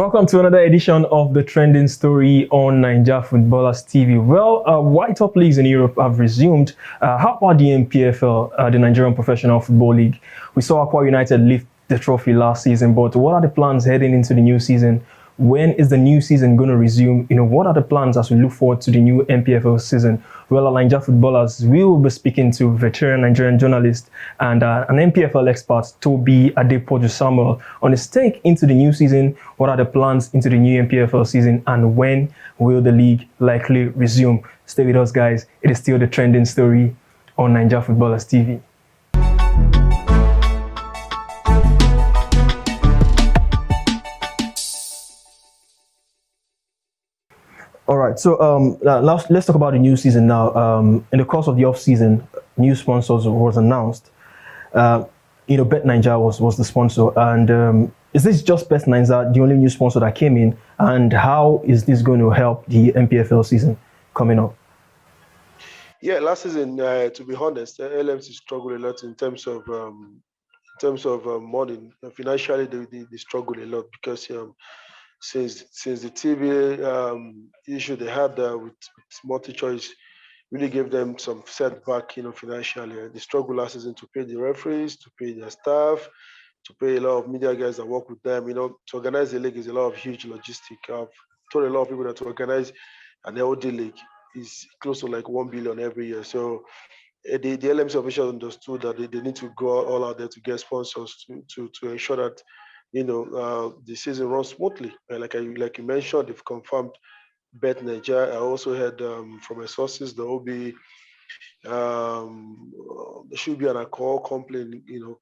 Welcome to another edition of the Trending Story on Nigerian Footballers TV. Well, white top leagues in Europe have resumed. How about the NPFL, the Nigerian Professional Football League? We saw Akwa United lift the trophy last season, but what are the plans heading into the new season? When is the new season going to resume? What are the plans as we look forward to the new NPFL season? Well, our Nigerian footballers, we will be speaking to veteran Nigerian journalist and an NPFL expert, Tobi Adepoju Samuel, on his take into the new season. What are the plans into the new NPFL season, and when will the league likely resume? Stay with us, guys. It is still the Trending Story on Nigerian Footballers TV. All right, so let's talk about the new season now. In the course of the off-season, new sponsors was announced. Bet Nigeria was the sponsor, and is this just Bet Nigeria, the only new sponsor that came in, and how is this going to help the NPFL season coming up? Yeah, last season, to be honest, LMC struggled a lot in terms of money. Financially, they struggled a lot because since the TV issue they had with multi-choice really gave them some setback, financially. They struggled last season to pay the referees, to pay their staff, to pay a lot of media guys that work with them. To organize the league is a lot of huge logistic. I've told a lot of people that to organize an LD league is close to like 1 billion every year. So the LMC officials understood that they need to go all out there to get sponsors to ensure that the season runs smoothly. Like you mentioned, they've confirmed Bet Nigeria. I also heard from my sources there will be there should be an alcohol complaint,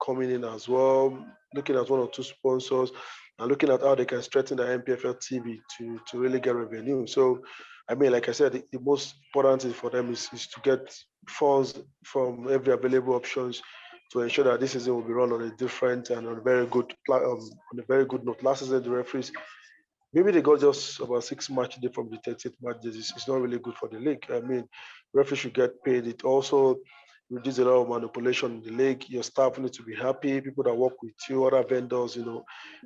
coming in as well. Looking at one or two sponsors and looking at how they can strengthen the NPFL TV to really get revenue. So, like I said, the most important thing for them is to get funds from every available options to ensure that this season will be run on a different and on a very good note. Last season, the referees maybe they got just about 6 matches from the 30th matches. It's not really good for the league. Referees should get paid. It also reduces a lot of manipulation in the league. Your staff need to be happy. People that work with you, other vendors,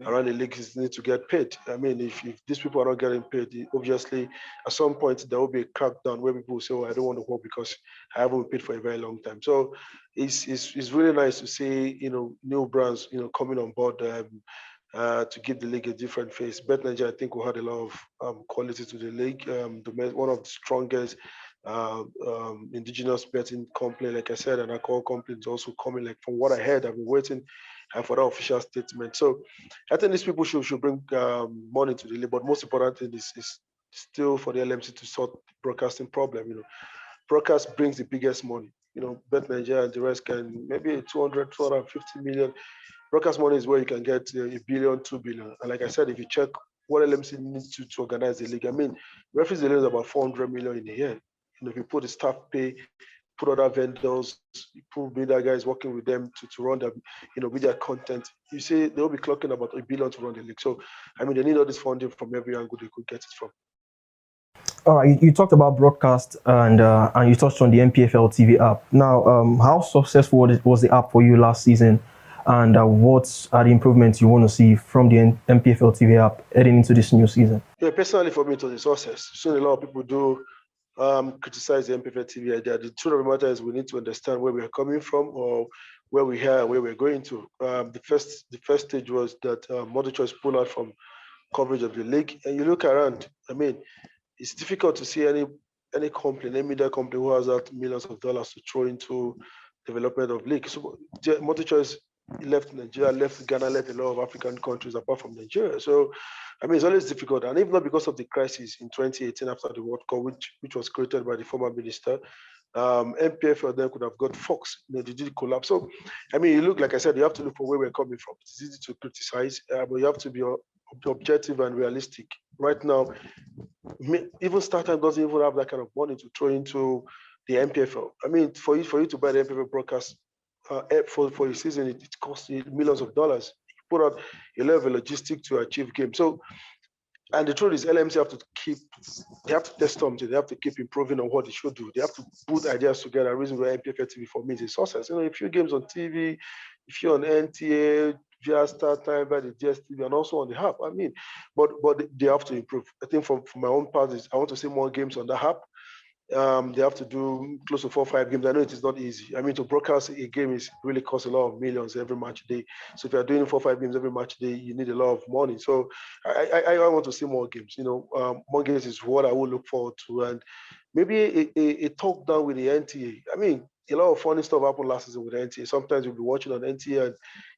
around the league need to get paid. If these people are not getting paid, obviously at some point there will be a crackdown where people will say, "Oh, I don't want to work because I haven't been paid for a very long time." So it's really nice to see new brands coming on board. To give the league a different face. Bet Nigeria, I think, will add a lot of quality to the league. One of the strongest indigenous betting company, like I said, and alcohol company is also coming. Like from what I heard, I've been waiting for that official statement. So I think these people should bring money to the league. But most important thing is still for the LMC to sort the broadcasting problem. Broadcast brings the biggest money. Bet Nigeria and the rest can maybe 250 million. Broadcast money is where you can get a billion, 2 billion. And like I said, if you check what LMC needs to organize the league, referees alone is about 400 million in a year. If you put the staff pay, put other vendors, you put media guys working with them to run the, media content, you see they'll be clocking about 1 billion to run the league. So, they need all this funding from every angle they could get it from. All right, you talked about broadcast and you touched on the NPFL TV app. Now, how successful was the app for you last season? And what are the improvements you want to see from the NPFL TV app heading into this new season? Yeah, personally for me, it was a success. Soon a lot of people do criticize the NPFL TV idea. The truth of the matter is we need to understand where we are coming from or where we are, where we're going to. The first stage was that multi-choice pulled out from coverage of the league. And you look around, it's difficult to see any company, any media company who has that millions of dollars to throw into development of league. So multi-choice left Nigeria, left Ghana, left a lot of African countries apart from Nigeria. So, it's always difficult. And even not because of the crisis in 2018 after the World Cup, which was created by the former minister, NPFL then could have got Fox. They did collapse. So, you look, like I said, you have to look for where we're coming from. It's easy to criticize, but you have to be objective and realistic. Right now, even StarTime doesn't even have that kind of money to throw into the NPFL. For you to buy the NPFL broadcast, for a season, it costs you millions of dollars. You put out a level of logistics to achieve games. So, and the truth is, LMC they have to test something. They have to keep improving on what they should do. They have to put ideas together. The reason why NPFL TV for me is a success. A few games on TV, if you're on NTA, via StarTime, via the DSTV, and also on the app. I mean, but they have to improve. I think for my own part, I want to see more games on the app. They have to do close to 4 or 5 games. I know it is not easy. I mean, to broadcast a game is really costs a lot of millions every match day. So if you're doing 4 or 5 games every match day, you need a lot of money. So I want to see more games. More games is what I will look forward to, and maybe a talk down with the NTA. I mean, a lot of funny stuff happened last season with the NTA. Sometimes you'll be watching on NTA, and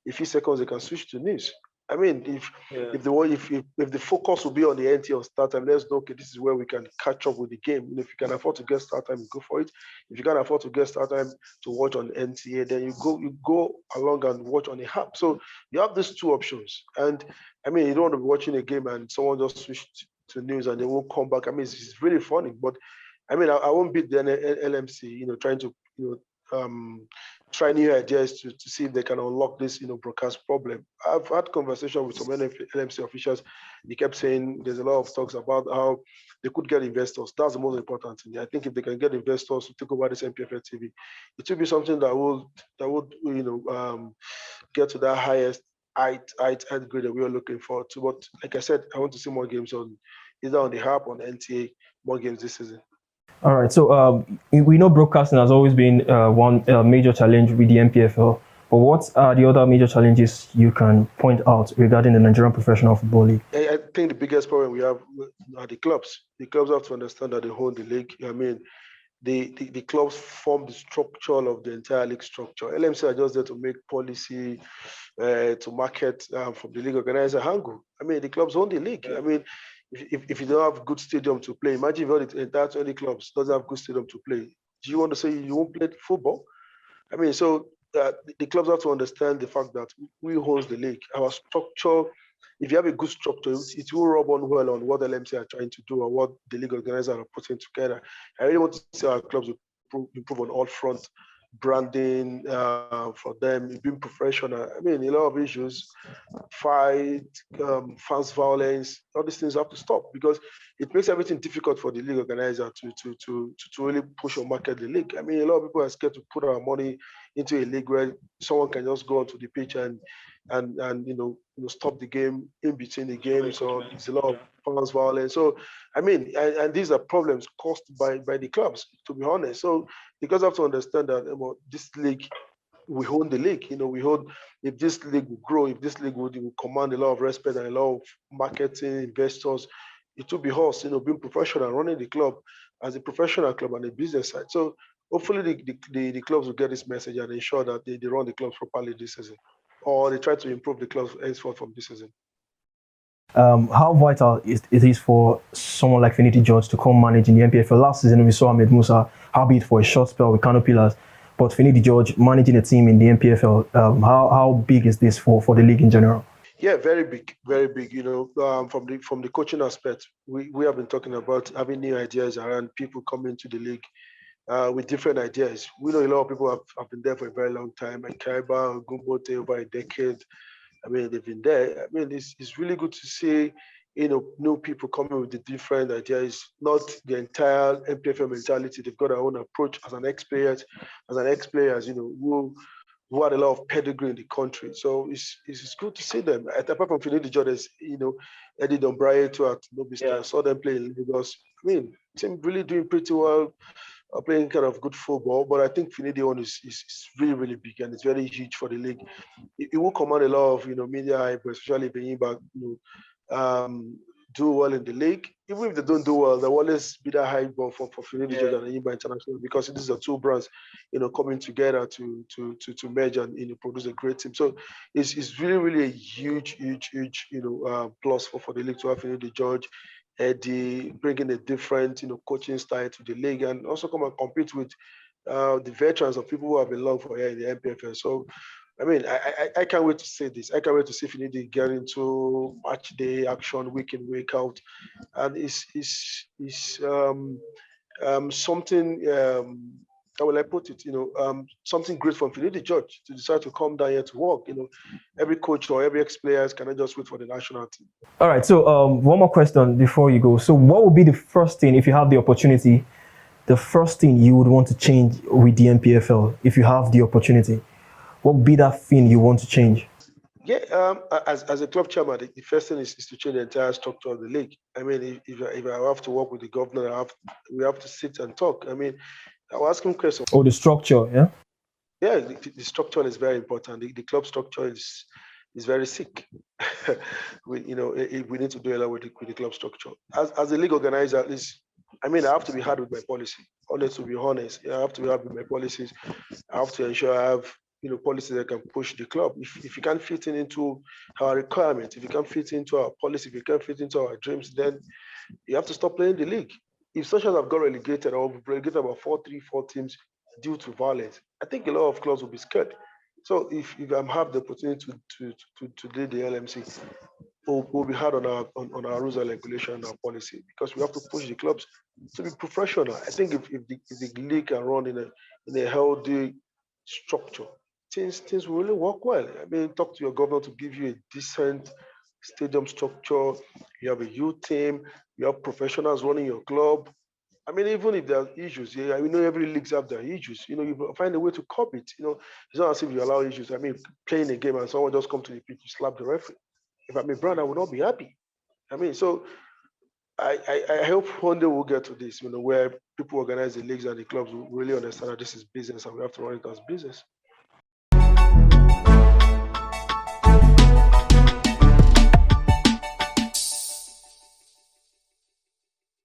in a few seconds they can switch to news. I mean, if the focus will be on the NT or start time, let's know, okay, this is where we can catch up with the game. If you can afford to get start time, go for it. If you can't afford to get start time to watch on NTA, then you go along and watch on the app. So you have these two options. And I mean, you don't want to be watching a game and someone just switched to news and they won't come back. I mean, it's really funny, but I mean, I won't beat the LMC, trying to, try new ideas to see if they can unlock this, broadcast problem. I've had conversation with some LMC officials. They kept saying there's a lot of talks about how they could get investors. That's the most important thing. I think if they can get investors to take over this NPFL TV, it will be something that would get to that highest height grade that we are looking forward to. But like I said, I want to see more games on either on the app, on NTA, more games this season. All right. So we know broadcasting has always been one major challenge with the NPFL. But what are the other major challenges you can point out regarding the Nigerian Professional Football League? I think the biggest problem we have are the clubs. The clubs have to understand that they own the league. I mean, the clubs form the structure of the entire league structure. LMC are just there to make policy, to market from the league organizer angle. I mean, the clubs own the league. I mean, if you don't have good stadium to play, imagine if all the entire 20 clubs doesn't have good stadium to play. Do you want to say you won't play football? I mean, so the clubs have to understand the fact that we host the league. Our structure, if you have a good structure, it will rub on well on what LMC are trying to do or what the league organizers are putting together. I really want to see our clubs improve on all fronts. Branding for them, being professional. I mean, a lot of issues, fight, fans violence, all these things have to stop because it makes everything difficult for the league organizer to really push or market the league. I mean, a lot of people are scared to put our money into a league where someone can just go onto the pitch and stop the game in between the games, or there's a lot of fans violence. So I mean, and these are problems caused by the clubs, to be honest. So the clubs have to understand that this league, we own the league. We hold, if this league will grow, if this league will command a lot of respect and a lot of marketing investors, it will be us, being professional, running the club as a professional club and a business side. So hopefully the clubs will get this message and ensure that they run the clubs properly this season, or they try to improve the clubs henceforth from this season. How vital it is for someone like Finidi George to come manage in the NPFL? Last season, we saw Ahmed Musa, albeit for a short spell with Kano Pillars, but Finidi George managing a team in the NPFL, how big is this for the league in general? Yeah, very big, very big. From the coaching aspect, we have been talking about having new ideas around people coming to the league with different ideas. We know a lot of people have been there for a very long time, like Kaiba, Gumbote, over a decade. I mean, they've been there. I mean, it's really good to see, new people coming with the different ideas, not the entire NPFL mentality. They've got their own approach as an ex-players, who had a lot of pedigree in the country. So it's good to see them. Apart from Finidi Jordan, Eddie Dombraye too at Nobistar. I saw them play in Lagos. I mean, team really doing pretty well, playing kind of good football. But I think Finidi one is really, really big, and it's very huge for the league. It will command a lot of media hype, especially being back, do well in the league. Even if they don't do well, there will always be that hype for Finidi George and Enyimba International, because these are two brands, coming together to merge and produce a great team. So it's really, really a huge, plus for the league to have Finidi George, Eddie, bringing a different, coaching style to the league, and also come and compete with the veterans of people who have been long for here in the NPFL. So I mean, I can't wait to see this. I can't wait to see Finidi get into match day action, week in, week out, and it's something. How will I put it? Something great from Finidi George to decide to come down here to work. Every coach or every ex-player cannot just wait for the national team. All right. So one more question before you go. So what would be the first thing, if you have the opportunity, the first thing you would want to change with the NPFL if you have the opportunity? What would be that thing you want to change? Yeah, as a club chairman, the first thing is to change the entire structure of the league. I mean, if I have to work with the governor, we have to sit and talk. I mean, I'll ask him questions. Or the structure, yeah? Yeah, the structure is very important. The club structure is very sick. We need to do a lot with the club structure. As a league organizer, at least, I mean, I have to be hard with my policy. Honest to be honest, yeah, I have to be hard with my policies. I have to ensure I have policies that can push the club. If you can't fit into our requirements, if you can't fit into our policy, if you can't fit into our dreams, then you have to stop playing the league. If such as have got relegated or relegated about 4 teams due to violence, I think a lot of clubs will be scared. So if I have the opportunity to lead the LMC, we'll be hard on our rules and regulation and our policy because we have to push the clubs to be professional. I think if the league can run in a healthy structure, things will really work well. I mean, talk to your governor to give you a decent stadium structure. You have a youth team. You have professionals running your club. I mean, even if there are issues, yeah, we know every leagues have their issues. You find a way to cope it. It's not as if you allow issues. I mean, playing a game and someone just come to the pitch, you slap the referee. If I'm a brand, I would not be happy. I mean, so I hope one day we'll get to this, where people organize the leagues and the clubs will really understand that this is business and we have to run it as business.